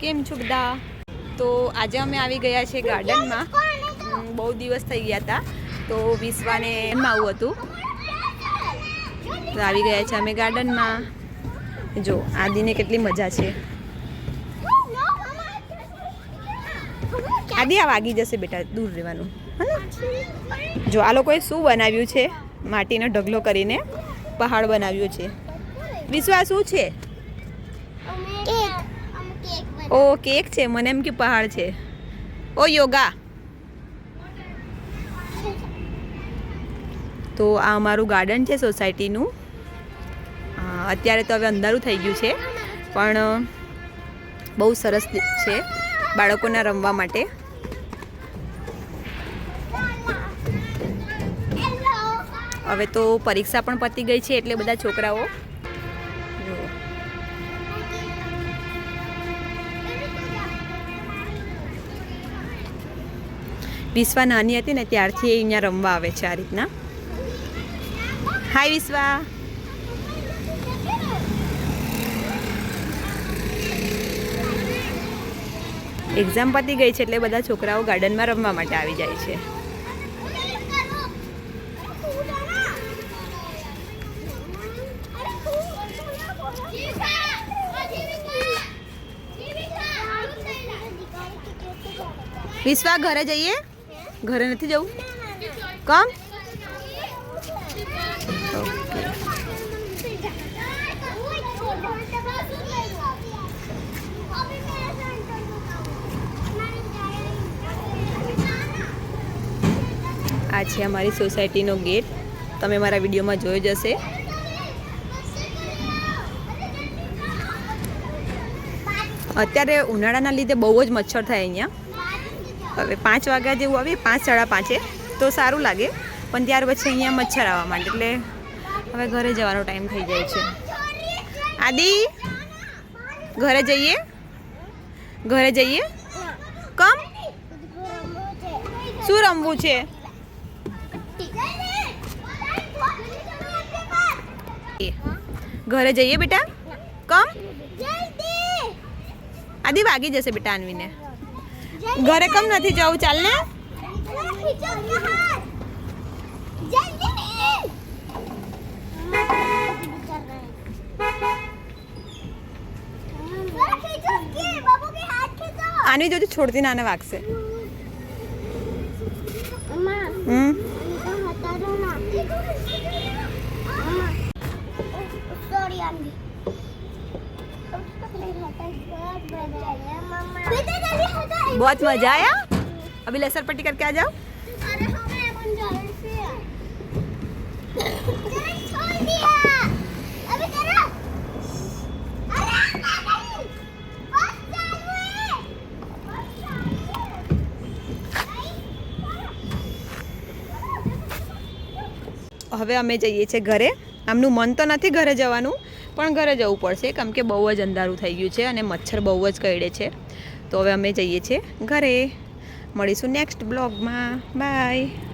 કેમ છો બધા? તો આજે અમે આવી ગયા છે ગાર્ડનમાં. બહુ દિવસ થઈ ગયા હતા તો વિશ્વાને એમાં આવું હતું તો આવી ગયા છે અમે ગાર્ડનમાં. જો આદિને કેટલી મજા છે. આદિ આ વાગી જશે બેટા, દૂર રહેવાનું. જો આ લોકોએ શું બનાવ્યું છે, માટીનો ઢગલો કરીને પહાડ બનાવ્યો છે. વિશ્વા શું છે? ઓ કેક છે, મને એમ કે પહાડ છે. ઓ યોગા. તો આ અમારું ગાર્ડન છે સોસાયટીનું. અત્યારે તો હવે અંધારું થઈ ગયું છે પણ બહુ સરસ છે બાળકોના રમવા માટે. હવે તો પરીક્ષા પણ પતી ગઈ છે એટલે બધા છોકરાઓ વિશ્વા નાની હતી ને ત્યારથી અહીંયા રમવા આવે છે આ રીતના. હાય વિશ્વા. એક્ઝામ પતી ગઈ છે એટલે બધા છોકરાઓ ગાર્ડનમાં રમવા માટે આવી જાય છે. વિશ્વા ઘરે જઈએ? ઘરે નથી જવું? કમ? આ છે અમારી સોસાયટીનો ગેટ. તમે મારા વિડીયોમાં જોઈ જશે. અત્યારે ઉનાળાના લીધે બહુ જ મચ્છર થાય અહીંયા. હવે 5 વાગ્યા જેવું આવે, 5 સાડા 5 તો સારું લાગે, પણ ત્યાર પછી અહીંયા મચ્છર આવવા માંડે એટલે હવે ઘરે જવાનો ટાઈમ થઈ જાય છે. આદિ ઘરે જઈએ? ઘરે જઈએ? કમ? શું રમવું છે? ઘરે જઈએ બેટા? કમ? આદિ વાગી જશે બેટા અન્વીને. ઘરે કમ નથી જવું? ચાલ ને. આની જોજો છોડતી નાને વાગશે. बहुत मजा आया. अभी लसर पट्टी करके आ जाओ. હવે અમે જઈએ છીએ ઘરે. આમનું મન તો નથી ઘરે જવાનું પણ ઘરે જવું પડશે કેમ કે બહુ જ અંધારું થઈ ગયું છે અને મચ્છર બહુ જ કરડે છે. તો હવે અમે જઈએ છીએ ઘરે. મળીશું નેક્સ્ટ બ્લોગમાં. બાય.